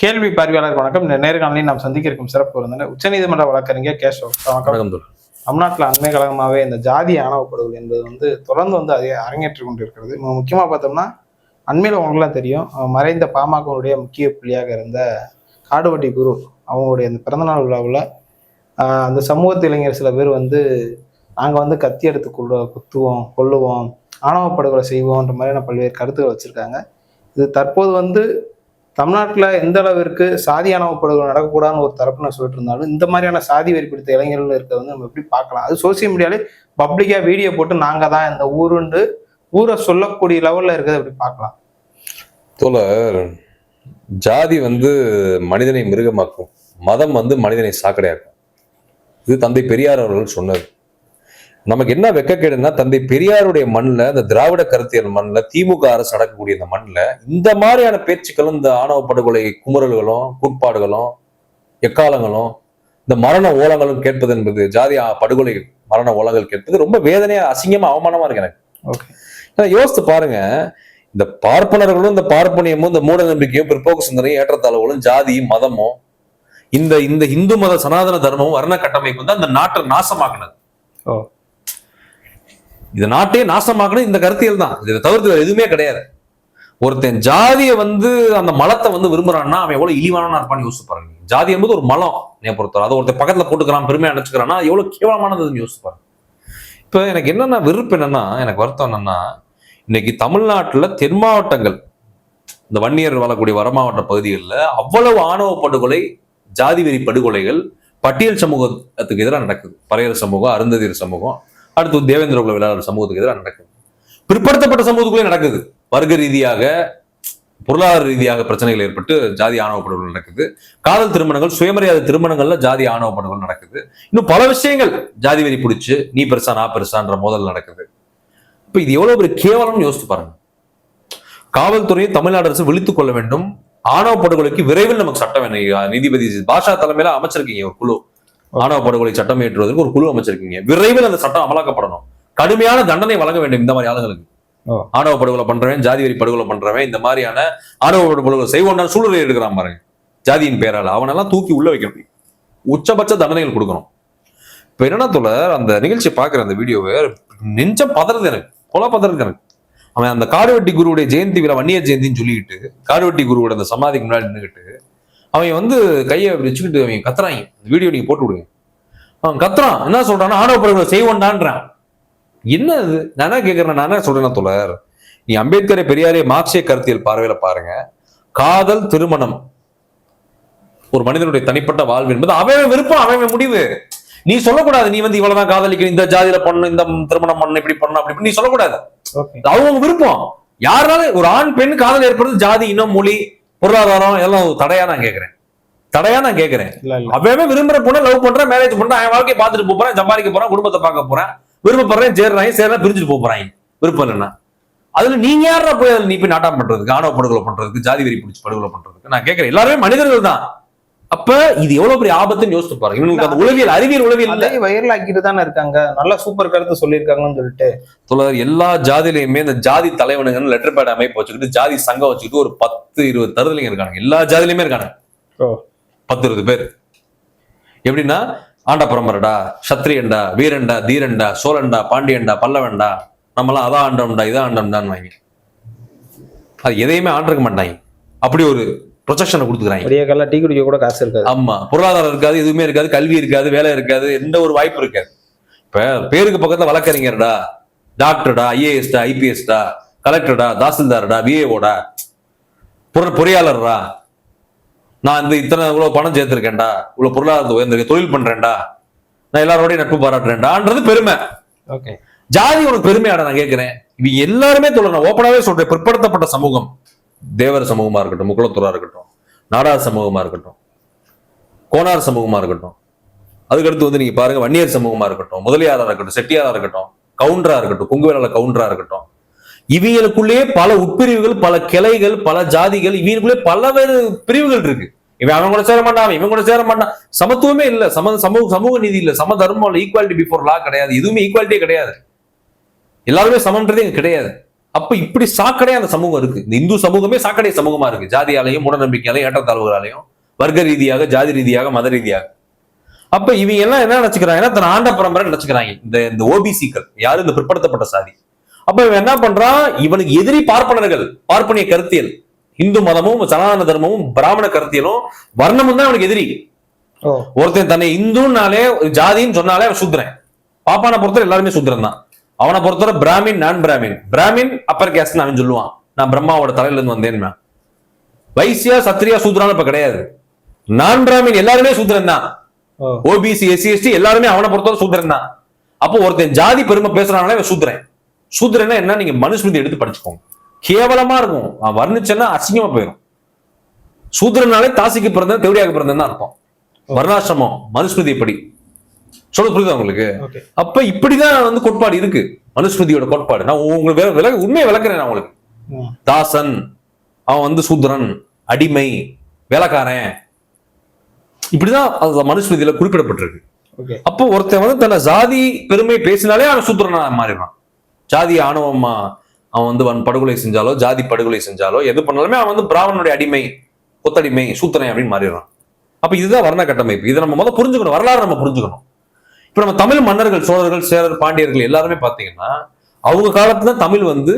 கேள்வி பார்வையாளர் வணக்கம். இந்த நேர்காணலில் நாம் சந்திக்க இருக்கும் சிறப்பு விருந்தினர் உச்சநீதிமன்ற வழக்கறிஞர் கேசவ். வணக்கம். தமிழ்நாட்டில் அண்மை காலமாகவே இந்த ஜாதி ஆணவ படுகொலை என்பது தொடர்ந்து அதை அரங்கேற்றி கொண்டிருக்கிறது. முக்கியமாக பார்த்தோம்னா அண்மையில் அவங்களுக்குலாம் தெரியும், மறைந்த பாமகவுடைய முக்கிய புள்ளியாக இருந்த காடுவெட்டி குரு அவங்களுடைய அந்த பிறந்தநாள் விழாவில் அந்த சமூகத்து இளைஞர் சில பேர் நாங்கள் கத்தி எடுத்து குத்துவோம், கொல்லுவோம், ஆணவ படுகொலை செய்வோன்ற மாதிரியான பல்வேறு கருத்துக்கள் வச்சுருக்காங்க. இது தற்போது தமிழ்நாட்டில் எந்த அளவிற்கு சாதி ஆணவ படுகொலை நடக்கக்கூடாதுன்னு ஒரு தரப்புன்னு சொல்லிட்டு இருந்தாலும் இந்த மாதிரியான சாதி வெறி பிடித்த இளைஞர்கள் இருக்கிறது நம்ம எப்படி பார்க்கலாம்? அது சோசியல் மீடியாலே பப்ளிக்காக வீடியோ போட்டு நாங்கள் தான் இந்த ஊருண்டு ஊரை சொல்லக்கூடிய லெவலில் இருக்கிறத எப்படி பார்க்கலாம்? தோழர், ஜாதி மனிதனை மிருகமாக்கும், மதம் மனிதனை சாக்கடையாக்கும். இது தந்தை பெரியார் அவர்கள் சொன்னது. நமக்கு என்ன வெக்கக்கேடுன்னா, தந்தை பெரியாருடைய மண்ணில், இந்த திராவிட கருத்தியல் மண்ணில், திமுக அரசு நடக்கக்கூடிய இந்த மண்ணில் இந்த மாதிரியான பேச்சுக்களும், இந்த ஆணவ படுகொலை குமுறல்களும், கூட்பாடுகளும், எக்காலங்களும், இந்த மரண ஓலங்களும் கேட்பது என்பது, ஜாதி படுகொலை மரண ஓலங்கள் கேட்பது ரொம்ப வேதனையா, அசிங்கமா, அவமானமா இருக்கு எனக்கு. யோசித்து பாருங்க, இந்த பார்ப்பனர்களும், இந்த பார்ப்பனியமும், இந்த மூட நம்பிக்கையும், பிற்போக்கு சிந்தனையும், ஏற்றத்தாழ்வுகளும், ஜாதியும், மதமும், இந்த இந்து மத சனாதன தர்மமும், வர்ண கட்டமைப்பு தான் இந்த நாட்டை நாசமாக்குனது. இந்த நாட்டையே நாசமாக்கணும் இந்த கருத்தியல் தான். இதை தவிர்த்து எதுவுமே கிடையாது. ஒருத்தன் ஜாதியை அந்த மலத்தை விரும்புறான்னா அவன் எவ்வளவு இழிவான இருப்பான்னு யோசிச்சு பாருங்க. ஜாதி என்பது ஒரு மலம், என் பொறுத்தவரை. அதை ஒருத்தர் பக்கத்துல போட்டுக்கிறான், பெருமையா நினைச்சுக்கிறான்னா எவ்வளவு கேவலமானதுன்னு யோசிச்சு பாருங்க. இப்ப எனக்கு என்னன்னா வெறுப்பு என்னன்னா, எனக்கு வருத்தம் என்னன்னா, இன்னைக்கு தமிழ்நாட்டுல தென் மாவட்டங்கள், இந்த வன்னியர் வாழக்கூடிய வடமாவட்ட பகுதிகளில் அவ்வளவு ஆணவ படுகொலை, ஜாதி வெறி படுகொலைகள் பட்டியல் சமூகத்துக்கு எதிராக நடக்குது. பறையர் சமூகம், அருந்ததியர் சமூகம், அடுத்து தேவேந்திர குல வேளாளர் சமூகத்துக்கு எதிராக நடக்குது. பிற்படுத்தப்பட்ட சமூகத்துக்குள்ளே நடக்குது. வர்க்க ரீதியாக, பொருளாதார ரீதியாக பிரச்சனைகள் ஏற்பட்டு ஜாதி ஆணவ படுகொலை நடக்குது. காதல் திருமணங்கள், சுயமரியாதை திருமணங்கள்ல ஜாதி ஆணவ படுகொலை நடக்குது. இன்னும் பல விஷயங்கள் ஜாதி வெறி பிடிச்சு நீ பெருசா நான் பெருசான்ற மோதல் நடக்குது. இப்ப இது எவ்வளவு பெரிய கேவலம்னு யோசித்து பாருங்க. காவல்துறையை தமிழ்நாடு அரசு விழித்துக் கொள்ள வேண்டும். ஆணவ படுகொலைக்கு விரைவில் நமக்கு சட்டம் வேணும். நீதிபதி பாஷா தலைமையில அமைச்சிருக்கீங்க ஒரு குழு, ஆணவ படுகொலை சட்டம் ஏற்றுவதற்கு ஒரு குழு அமைச்சிருக்கீங்க. விரைவில் அந்த சட்டம் அமலாக்கப்படணும். கடுமையான தண்டனை வழங்க வேண்டும் இந்த மாதிரி ஆளுங்களுக்கு. ஆணவ படுகொலை பண்றவன், ஜாதி வெறி படுகொலை பண்றவன், இந்த மாதிரியான ஆணவ படுகொலை செய்வோம்னா சூழ்நிலை எடுக்கிறான் பாருங்க, ஜாதியின் பேரால அவனெல்லாம் தூக்கி உள்ள வைக்கணும். உச்சபட்ச தண்டனைகள் கொடுக்கணும். இப்ப என்னன்னா தோழர், அந்த நிகழ்ச்சியை பாக்குற அந்த வீடியோவை நெஞ்சம் பதறது, எனக்கு கொலை பதறது. எனக்கு அவன் அந்த காடுவெட்டி குருவுடைய ஜெயந்தி விழா, வன்னியர் ஜெயந்தின்னு சொல்லிக்கிட்டு காடுவெட்டி குருவோட அந்த சமாதிக்கு முன்னாடி நின்றுகிட்டு அவன் கையை வச்சுக்கிட்டு அவங்க கத்துறாங்க. வீடியோ நீங்க போட்டு விடுங்க. அவன் கத்துறான், என்ன சொல்றான்னா ஆணவ படுகொலை செய்வோண்டான்றான். என்ன இது? நான் என்ன கேட்கறேன், நான் என்ன சொல்றேன் தோழர், நீ அம்பேத்கரை, பெரியாரே, மார்க்சிய கருத்தியல் பார்வையில பாருங்க. காதல் திருமணம் ஒரு மனிதனுடைய தனிப்பட்ட வாழ்வு என்பது அவன் விருப்பம், அவன் முடிவு. நீ சொல்லக்கூடாது நீ இவ்வளவுதான் காதலிக்கணும், இந்த ஜாதியில பண்ணணும், இந்த திருமணம் பண்ணணும், இப்படி பண்ணணும், அப்படி நீ சொல்லக்கூடாது. அவங்க விருப்பம். யாருனாலும் ஒரு ஆண் பெண் காதல் ஏற்படுறது ஜாதி, இனம், மொழி, பொருளாதாரம் எல்லாம் தடையா நான் கேட்கிறேன். அவன் விரும்புற பொண்ணு லவ் பண்றேன், மேரேஜ் பண்றேன், அவன் வாழ்க்கையை பார்த்துட்டு போறேன், சம்பாதிக்க போறேன், குடும்பத்தை பார்க்க போறேன், விருப்பப்படுறேன், சேர்றாங்க, பிரிஞ்சுட்டு போறாங்க. விருப்பம் இல்லைன்னா அதுல நீங்க யாரா போய் அதுல நீ போய் நாட்டம் பண்றதுக்கு, ஆணவ படுகொலை பண்றதுக்கு, ஜாதி வெறி பிடிச்சி படுகொலை பண்றதுக்கு? நான் கேட்கிறேன். எல்லாருமே மனிதர்கள் தான். அப்ப இது எவ்வளவு பெரிய ஆபத்துன்னு யோசிச்சு பாருங்க. இவங்களுக்கு அந்த உளவியல், அறிவியல் உளவியல் வைரல் ஆக்கிட்டு தானே இருக்காங்க. நல்லா சூப்பர் கருத்து சொல்லியிருக்காங்கன்னு சொல்லிட்டு தோழர், எல்லா ஜாதியிலையுமே இந்த ஜாதி தலைவனுங்கன்னு லெட்டர் பேட் அமைப்பு வச்சுக்கிட்டு, ஜாதி சங்கம் வச்சுக்கிட்டு ஒரு 10-20 தருதலைங்க இருக்காங்க. எல்லா ஜாதியிலுமே இருக்காங்க 10-20 பேர். எப்படின்னா, ஆண்ட பரம்பரடா, சத்திரியன்டா, வீரன்டா, தீரன்டா, சோழன்டா, பாண்டியன்டா, பல்லவன்டா, நம்மளாம் அதான் ஆண்டோம்டா, இதான் ஆண்டோம்டான்னு வாங்கி அது எதையுமே ஆண்டிருக்க மாட்டாங்க. அப்படி ஒரு ப்ரொஜெக்ஷனை கொடுத்துக்கிறாங்க. டீ குடிக்க கூட காசு இருக்காது. ஆமா, பொருளாதாரம் இருக்காது, எதுவுமே இருக்காது, கல்வி இருக்காது, வேலை இருக்காது, எந்த ஒரு வாய்ப்பு இருக்காது. இப்ப பேருக்கு பக்கத்துல வழக்கறிஞர்டா, டாக்டர்டா, ஐஏஎஸ்டா, ஐபிஎஸ்டா, கலெக்டர்டா, தாசில்தார்டா, விஏஓடா, பொறியாளர்டா, நான் இத்தனை இவ்வளவு பணம் சேர்த்திருக்கேன்டா, இவ்வளவு பொருளாதாரத்தை உயர்ந்திருக்கேன், தொழில் பண்றேன்டா, நான் எல்லாரோடய நட்பு பாராட்டுறேன்டான்றது பெருமை. ஜாதி உனக்கு பெருமையாடா? நான் கேட்கிறேன். இவங்க எல்லாருமே சொல்லணும், ஓப்பனாவே சொல்றேன். பிற்படுத்தப்பட்ட சமூகம், தேவர் சமூகமா இருக்கட்டும், முக்குளத்தூரா இருக்கட்டும், நாடார் சமூகமா இருக்கட்டும், கோனார் சமூகமா இருக்கட்டும், அதுக்கடுத்து நீங்க பாருங்க வன்னியர் சமூகமா இருக்கட்டும், முதலியாரா இருக்கட்டும், செட்டியாரா இருக்கட்டும், கவுண்டரா இருக்கட்டும், கொங்குவேல கவுண்டரா இருக்கட்டும், இவங்களுக்குள்ளேயே பல உட்பிரிவுகள், பல கிளைகள், பல ஜாதிகள், இவங்களுக்குள்ளே பலவேறு பிரிவுகள் இருக்கு. இவன் அவங்க கூட சேர மாட்டான், இவன் கூட சேர மாட்டான். சமத்துவமே இல்ல, சமூக நீதி இல்ல, சம தர்மம் இல்ல, ஈக்குவாலிட்டி பிஃபோர் லா கிடையாது, எதுவுமே ஈக்குவாலிட்டியே கிடையாது. எல்லாருமே சமன்றதே இங்க கிடையாது. அப்ப இப்படி சாக்கடையா அந்த சமூகம் இருக்கு. இந்த இந்து சமூகமே சாக்கடை சமூகமா இருக்கு. ஜாதியாலையும் மூட நம்பிக்கையாலையும் ஏற்றத்தாழ்வுகளாலையும் வர்க்க ரீதியாக ஜாதி ரீதியாக மத ரீதியாக. அப்ப இவங்க எல்லாம் என்ன நினைச்சுக்கிறாங்க, தன் ஆண்ட பரம்பரை நினைச்சுக்கிறாங்க இந்த ஓபிசிக்கள் யாரு, இந்த பிற்படுத்தப்பட்ட சாதி. அப்ப இவன் என்ன பண்றான், இவனுக்கு எதிரி பார்ப்பனர்கள், பார்ப்பனிய கருத்தியல், இந்து மதமும் சனாதன தர்மமும் பிராமண கருத்தியலும் வர்ணமும் தான் அவனுக்கு எதிரி. ஒருத்தன் தன்னை இந்துனாலே ஜாதின்னு சொன்னாலே அவன் சூத்திரன். பாப்பானை பொறுத்தவரை எல்லாருமே சூத்திரன் தான். அவனை பொறுத்தவரை பிராமின் நான் பிராமின், பிராமின் அப்பர் கேஸ்ட் அவன் சொல்லுவான், நான் பிரம்மாவோட தலையில இருந்து வந்தேன். வைசியா சத்திரியா சூத்திரான்னு இப்ப கிடையாது. நான் பிராமின் எல்லாருமே சூத்திரன் தான். ஓபிசி எஸ்சி எஸ்டி எல்லாருமே அவனை பொறுத்தவரை சூத்திரன் தான். அப்போ ஒருத்தன் ஜாதி பெருமை பேசுறானாலே அவன் சூத்திரன். சூத்திரன்னா என்ன, நீங்க மனுஸ்மிருதி எடுத்து படிச்சுக்கோங்க. கேவலமா இருக்கும், வர்ணிச்சேன்னா அசிங்கமா போயிடும். சூத்திரனாலே தாசிக்கு பிறந்தேன் தேவடியாக பிறந்தேன்னு அர்த்தம். வர்ணாசிரமம் மனுஸ்மிருதி எப்படி சொல்ல புரியுதா உங்களுக்கு? அப்ப இப்படிதான் வந்து கோட்பாடு இருக்கு, மனுஸ்மிருதியோட கோட்பாடு. நான் உங்களுக்கு உண்மையை விளக்குறேன். நான் உங்களுக்கு தாசன் அவன் வந்து சூத்திரன், அடிமை, வேலைக்காரன், இப்படிதான் மனுஸ்மிருதியில குறிப்பிடப்பட்டிருக்கு. அப்போ ஒருத்தன் வந்து தன்னை ஜாதி பெருமை பேசினாலே அவன் சூத்திரனா மாறிடுறான். ஜாதி ஆணவமா அவன் வந்து படுகொலை செஞ்சாலோ ஜாதி படுகொலை செஞ்சாலோ எது பண்ணாலுமே அவன் வந்து பிராமணனுடைய அடிமை, கொத்தடிமை, சூத்திரன் அப்படின்னு மாறிடுறான். அப்ப இதுதான் வர்ண கட்டமைப்பு. இதை நம்ம முதல்ல புரிஞ்சுக்கணும், வரலாறு நம்ம புரிஞ்சுக்கணும். இப்ப நம்ம தமிழ் மன்னர்கள், சோழர்கள், சேரர், பாண்டியர்கள் எல்லாருமே பாத்தீங்கன்னா அவங்க காலத்துல தமிழ் வந்து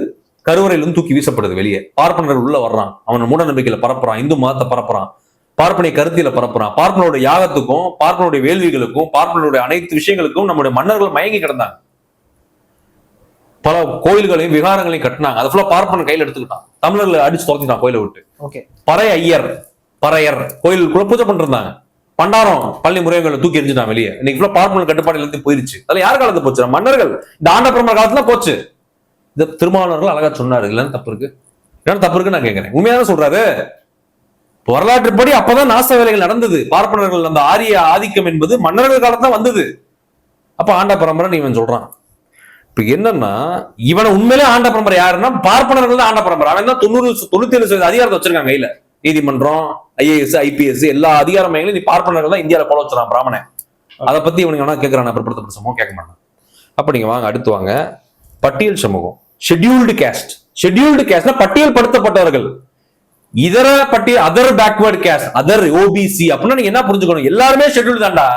கருவறையிலிருந்து தூக்கி வீசப்படுது வெளியே. பார்ப்பனர்கள் உள்ள வர்றான், அவன் மூட நம்பிக்கையில பரப்புறான், இந்து மதத்தை பரப்புறான், பார்ப்பனை கருத்தியில பரப்புறான். பார்ப்பனுடைய யாகத்துக்கும் பார்ப்பனுடைய வேள்விகளுக்கும் பார்ப்பனுடைய அனைத்து விஷயங்களுக்கும் நம்முடைய மன்னர்கள் மயங்கி கிடந்தாங்க. பல கோயில்களையும் விகாரங்களையும் கட்டினாங்க. அதை ஃபுல்லா பார்ப்பன கையில எடுத்துக்கிட்டான், தமிழர்களை அடிச்சு துரத்திட்டான் கோயிலை விட்டு. பறை ஐயர், பறையர் கோயிலுக்குள்ள பூஜை பண்ணிருந்தாங்க. பண்டாரம் பள்ளி முறைகளை தூக்கி எரிஞ்சுட்டான் வெளியே. இன்னைக்கு ஃபுல்லா பார்ப்பன கட்டுப்பாடு இருந்து போயிருச்சு. அதெல்லாம் யார் காலத்துல போச்சு? மன்னர்கள், இந்த ஆண்ட பரம்பரை காலத்துல போச்சு. இந்த திருமாவளவர்கள் அழகா சொன்னாரு, இல்லன்னு தப்பு இருக்கு, இல்லன்னு தப்பு இருக்குன்னு நான் கேட்கிறேன். உண்மையான சொல்றாரு. வரலாற்றுப்படி அப்பதான் நாச வேலைகள் நடந்தது. பார்ப்பனர்கள் அந்த ஆரிய ஆதிக்கம் என்பது மன்னர்கள் காலத்தான் வந்தது. அப்ப ஆண்ட பரம்பரை இவன் சொல்றான். இப்ப என்னன்னா, இவனை உண்மையிலே ஆண்ட பரம்பரை யாருன்னா பார்ப்பனர்கள் தான் ஆண்ட பரம்பரை. அவன் தான் 97% அதிகாரத்தை வச்சிருக்காங்க கையில. நீதிமன்றம், IAS, IPS எல்லா அதிகார மையங்களும் நீ பார்ப்பனர்கள் தான் இந்தியாவில போல வச்சிருக்கான் பிராமணன். அதை பத்தி இவனுக்கு வேணா கேட்கறான், பிற்படுத்தப்பட்ட சமூகம் கேட்க மாட்டான். அப்ப நீங்க வாங்க அடுத்து வாங்க, பட்டியல் சமூகம், ஷெட்யூல்டு கேஸ்ட். ஷெட்யூல்டு கேஸ்ட்னா பட்டியல் படுத்தப்பட்டவர்கள். இதர பட்டியல், other backward caste, other OBC அப்படின்னா நீங்க என்ன புரிஞ்சுக்கணும், எல்லாருமே ஷெட்யூல்டு தான்டா.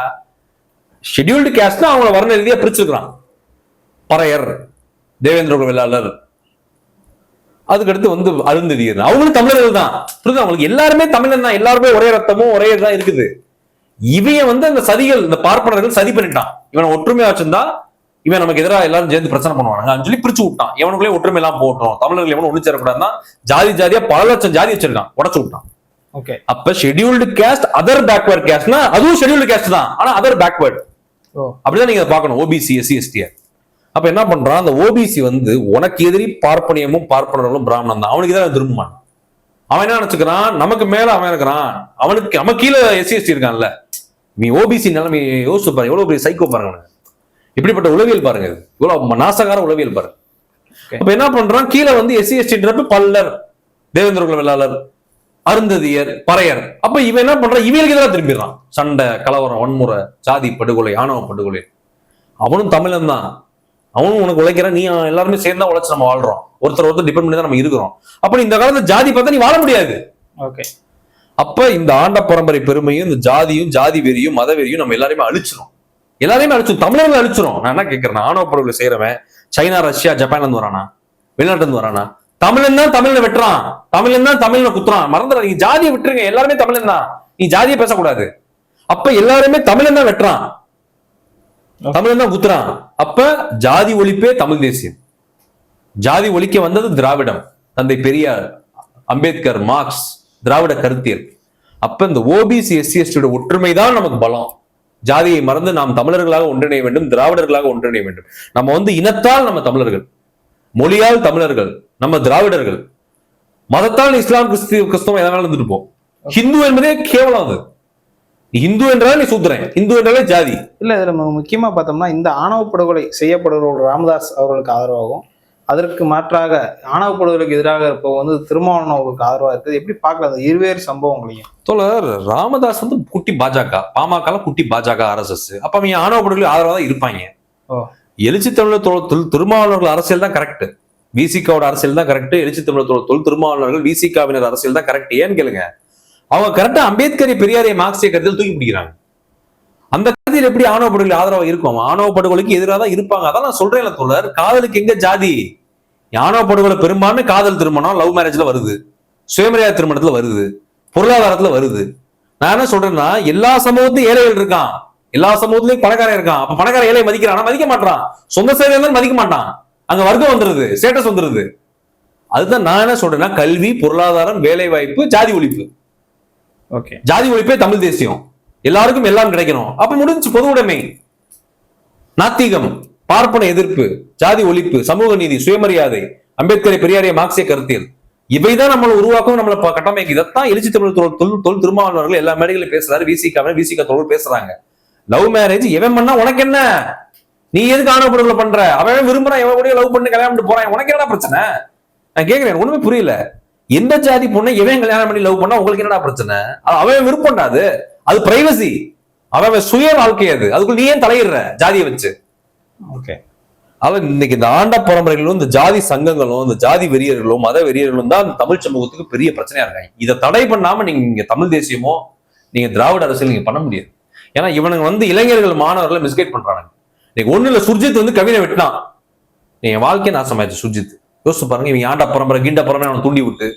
ஷெட்யூல்டு கேஸ்ட்னா அவங்கள வர்ண ரீதியா பிரிச்சிருக்கிறான். பறையர், தேவேந்திர வேளாளர், அதுக்கடுத்து வந்து அருந்ததியர், அவங்களும் தமிழர்கள் தான். புரியுது அவங்களுக்கு? எல்லாருமே தமிழன் தான், எல்லாருமே ஒரே ரத்தமும் ஒரே தான் இருக்குது. இவன் வந்து அந்த சதிகள், இந்த பார்ப்பனர்கள் சதி பண்ணிட்டான். இவனை ஒற்றுமையா வச்சிருந்தா இவன் நமக்கு எதிராக எல்லாரும் சேர்ந்து பிரச்சனை பண்ணுவாங்க சொல்லி பிரிச்சு விட்டான். எவனுக்குள்ளே ஒற்றுமை எல்லாம் போட்டோம், தமிழர்கள் எவனும் ஒண்ணு சேரக்கூடாதுன்னா ஜாதி ஜாதியா பல லட்சம் ஜாதி வச்சிருக்கான், உடச்சு விட்டான். அப்ப ஷெட்யூல்டு கேஸ்ட், அதர் பேக்வர்ட் கேஸ்ட்னா அதுவும் ஷெட்யூல்டு கேஸ்ட் தான், ஆனா அதர் பேக்வர்ட். அப்படிதான் நீங்க பாக்கணும் OBC, SC, ST. அப்ப என்ன பண்றான், அந்த OBC வந்து உனக்கு எதிரி பார்ப்பனியமும் பார்ப்பனர்களும் பிராமணன் தான், அவனுக்கு தான் திரும்புவான். அவன் என்ன நினைச்சுக்கிறான், நமக்கு மேல அவன் இருக்கிறான், அவனுக்கு அவன் கீழே SC, ST இருக்கான்ல. நீ OBC நிலைமை யோசிச்சு பாருங்க, எவ்வளவு பெரிய சைக்கோ பாருங்க, இப்படிப்பட்ட உளவியல் பாருங்க, இவ்வளவு நாசகார உளவியல் பாருங்க. அப்ப என்ன பண்றான், கீழே வந்து SC, ST பல்லர், தேவேந்திர வேளாளர், அருந்ததியர், பறையர். அப்ப இவன் என்ன பண்றான், இவனுக்கு எதிராக திரும்பிடுறான். சண்டை, கலவரம், வன்முறை, ஜாதி படுகொலை, ஆணவ படுகொலை. அவனும் தமிழன் தான், அவனும் உனக்கு உழைக்கிறான், நீ எல்லாருமே சேர்ந்தா உழைச்சு நம்ம வாழ்றோம், ஒருத்தர் டிபெண்ட் பண்ணி தான் நம்ம இருக்கிறோம். அப்ப இந்த காலத்துல ஜாதி பார்த்தா நீ வாழ முடியாது. அப்ப இந்த ஆண்ட பரம்பரை பெருமையும் இந்த ஜாதியும் ஜாதி வெறியும் மத வெறியும் நம்ம எல்லாருமே அழிச்சிரும், தமிழர்கள் அழிச்சிரும். நான் என்ன கேட்கிறேன், ஆணவ படுகொலை செய்யறவன் சைனா, ரஷ்யா, ஜப்பான்ல இருந்து வரானா, வெளிநாட்டுல இருந்து வரானா? தமிழன் தான் தமிழ்ல வெட்டுறான், தமிழன் தான் தமிழ்ல குத்துறான். மறந்துடா, நீங்க ஜாதியை விட்டுருங்க, எல்லாருமே தமிழன் தான், நீ ஜாதியை பேசக்கூடாது. அப்ப எல்லாருமே தமிழன் தான் வெட்டுறான், தமிழன் தான் குத்துறான். அப்ப ஜாதி ஒழிப்பே தமிழ் தேசியம். ஜாதி ஒழிக்க வந்தது திராவிடம், தந்தை பெரியார், அம்பேத்கர், மார்க்ஸ், திராவிட கருத்தியல். அப்ப இந்த OBC, SC, ST ஒற்றுமைதான் நமக்கு பலம். ஜாதியை மறந்து நாம் தமிழர்களாக ஒன்றிணைய வேண்டும், திராவிடர்களாக ஒன்றிணைய வேண்டும். நம்ம வந்து இனத்தால் நம்ம தமிழர்கள், மொழியால் தமிழர்கள், நம்ம திராவிடர்கள், மதத்தால் இஸ்லாம், கிறிஸ்தவம் எதனால இருந்துட்டு போ. ஹிந்து என்பதே கேவலம். அது இந்து என்றாலே நீ சூத்திரன், இந்து என்றாலே ஜாதி இல்ல. இதுல முக்கியமா பார்த்தோம்னா இந்த ஆணவ படுகொலை செய்யப்படுபவர்கள் ராமதாஸ் அவர்களுக்கு ஆதரவாகும், அதற்கு மாற்றாக ஆணவ படுகொலைக்கு எதிராக இப்போ வந்து திருமாவளவன் அவர்களுக்கு ஆதரவா இருக்குது. எப்படி பார்க்கல இருவேறு சம்பவங்களையும்? தோழர், ராமதாஸ் வந்து குட்டி பாஜக, பாமக குட்டி பாஜக, RSS. அப்ப அவங்க ஆணவ படுகொலை ஆதரவா தான் இருப்பாங்க. எழுச்சி தமிழர் திருமாவளவர்கள் அரசியல் தான் கரெக்ட். விசிகாவோட அரசியல் தான் கரெக்ட், எழுச்சி தமிழர் தொல் திருமாவளவர்கள் விசிகாவினர் அரசியல் தான் கரெக்ட். ஏன்னு கேளுங்க, அவங்க கரெக்டா அம்பேத்கரை பெரியாரை மார்க்சிய கருத்தில் தூக்கி பிடிக்கிறாங்க. அந்த கருத்தில் எப்படி ஆணவ படுகொலை ஆதரவா இருக்கும்? ஆணவ படுகொலைக்கு எதிராக தான் இருப்பாங்க. அதான் நான் சொல்றேன் தோழர், காதலுக்கு எங்க ஜாதி? ஆணவ படுகொலை பெரும்பான்மை காதல் திருமணம், லவ் மேரேஜ்ல வருது, சுயமரியாதை திருமணத்துல வருது, பொருளாதாரத்துல வருது. நான் என்ன சொல்றேன்னா, எல்லா சமூகத்திலும் ஏழைகள் இருக்கான், எல்லா சமூகத்திலையும் பணக்காரன் இருக்கான். அப்ப பணக்கார ஏழை மதிக்கிறான், மதிக்க மாட்டான். சொந்த சேவை இருந்தாலும் மதிக்க மாட்டான். அங்க வர்க்கம் வந்துருது, ஸ்டேட்டஸ் வந்துருது. அதுதான் நான் என்ன சொல்றேன்னா, கல்வி, பொருளாதாரம், வேலை வாய்ப்பு, ஜாதி ஒழிப்பு. ஓகே, ஜாதி ஒழிப்பே தமிழ் தேசியம், எல்லாருக்கும் எல்லாம் கிடைக்கணும். அப்ப முடிஞ்சு பொது உடைமை. நாத்திகம், பார்ப்பன எதிர்ப்பு, ஜாதி ஒழிப்பு, சமூக நீதி, சுயமரியாதை, அம்பேத்கரை பெரியாரை மார்க்சிய கருத்தியல், இவைதான் நம்மளை உருவாக்கும், நம்மளை கட்டமைக்கு. இதைத்தான் எழுச்சி தமிழ் தொல் திருமாவளவர்கள் எல்லா மேடைகளும் பேசுறாரு. விசிக தோழர் பேசுறாங்க. லவ் மேரேஜ் எவன் பண்ணா உனக்கு என்ன? நீ எதுக்கு ஆணவ படுகொலை பண்ற? அவன் விரும்புறான், எவன் கூட லவ் பண்ணி கல்யாணம் பண்ணிட்டு போறான், உனக்கு என்னடா பிரச்சனை? நான் கேட்கிறேன், ஒண்ணுமே புரியல. எந்த ஜாதி பொண்ணை எவன் கல்யாணம் பண்ணி லவ் பண்ணா உங்களுக்கு என்னடா பிரச்சனை? அவன் விருப்பம்டா, அது பிரைவசி, அவன் சுய வாழ்க்கை. அதுக்குள்ள நீ ஏன் தலையிடுற ஜாதியை வச்சு? ஓகே, அவன் இன்னைக்கு இந்த ஆண்ட பரம்பரைகளும், இந்த ஜாதி சங்கங்களும், இந்த ஜாதி வெறியர்களும், மத வெறியர்களும் தான் தமிழ் சமூகத்துக்கு பெரிய பிரச்சனையா இருக்காங்க. இதை தடை பண்ணாம நீங்க தமிழ் தேசியமோ, நீங்க திராவிட அரசியல் நீங்க பண்ண முடியாது. ஏன்னா இவனுங்க இளைஞர்கள், மாணவர்களை மிஸ்கைட் பண்றாங்க. இன்னைக்கு ஒண்ணு இல்ல, சுர்ஜித் கவினை வெட்டினான், நீங்க வாழ்க்கை நாசமாயிடுச்சு. சுர்ஜித் யோசிச்சு பாருங்க, இவங்க ஆண்ட பரம்பரை கீண்ட பரம்பரை அவனை தூண்டி விட்டு,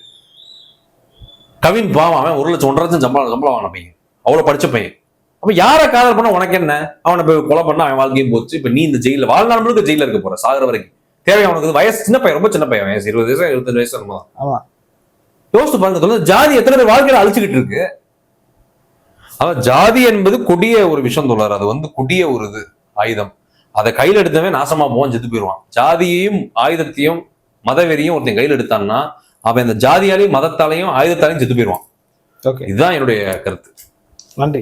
கவின் பாவம், அவன் 1 லட்சம் 1.5 லட்சம் சம்பளம் வாங்கின பையன், அவ்வளவு படிச்ச பையன். அப்ப யாரை காதல் பண்ண உனக்கு என்ன? அவனை போய் கொலை பண்ண அவன் வாழ்க்கையும் போச்சு. இப்ப நீ இந்த ஜெயில வாழ்நாள் முழுக்க ஜெயில இருக்க போற, சாகுற வரைக்கும். தேவை அவனுக்கு வயசு சின்ன பையன், ரொம்ப சின்ன பையன், வயசு 20 வயசு 25 வயசு இருக்குமா? யோசிச்சு பாருங்க, ஜாதி எத்தனை பேர் வாழ்க்கையில அழிச்சுக்கிட்டு இருக்கு. அவன் ஜாதி என்பது கொடிய ஒரு விஷயம் தோழர். அது கொடிய ஒரு ஆயுதம். அதை கையில் எடுத்தவே நாசமா போவான், செத்து போயிடுவான். ஜாதியையும் ஆயுதத்தையும் மதவெறியும் ஒருத்தன் கையில் எடுத்தான்னா அவன் இந்த ஜாதியாலையும் மதத்தாலையும் ஆயுதத்தாலையும் செத்து போயிடுவான். இதுதான் என்னுடைய கருத்து. நன்றி.